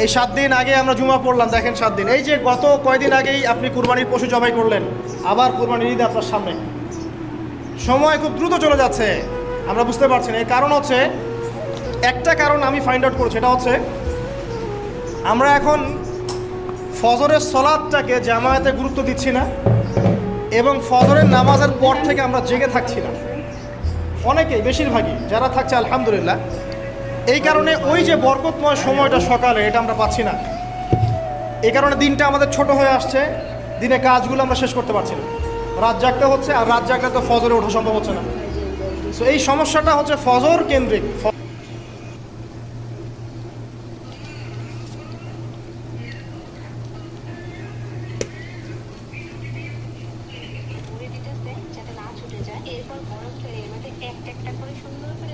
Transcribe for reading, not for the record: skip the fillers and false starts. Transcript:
এই 7 দিন আগে আমরা জুমা পড়লাম, দেখেন 7 দিন। এই যে গত কয়দিন আগেই আপনি কুরবানির পশু জবাই করলেন, আবার কুরবানির ঈদ আপনার সামনে। সময় খুব দ্রুত চলে যাচ্ছে, আমরা বুঝতে পারছি না। এর কারণ হচ্ছে, একটা কারণ আমি ফাইন্ড আউট করেছি, এটা হচ্ছে আমরা এখন ফজরের সলাতটাকে জামায়াতে গুরুত্ব দিচ্ছি না, এবং ফজরের নামাজের পর থেকে আমরা জেগে থাকছি না। অনেকেই, বেশিরভাগই যারা থাকছে আলহামদুলিল্লাহ। এই কারণে ওই যে বরকতময় সময়টা সকালে, এটা আমরা পাচ্ছি না। এই কারণে দিনটা আমাদের ছোট হয়ে আসছে, দিনে কাজগুলো আমরা শেষ করতে পারছি না, রাত জাগতে হচ্ছে। আর রাত জাগলে তো ফজরে ওঠা সম্ভব হচ্ছে না। সো এই সমস্যাটা হচ্ছে ফজর কেন্দ্রিক। যাতে না ছুটে যায়, এরপর বরফ ফেলে এর মধ্যে একটা একটা করে সুন্দর করে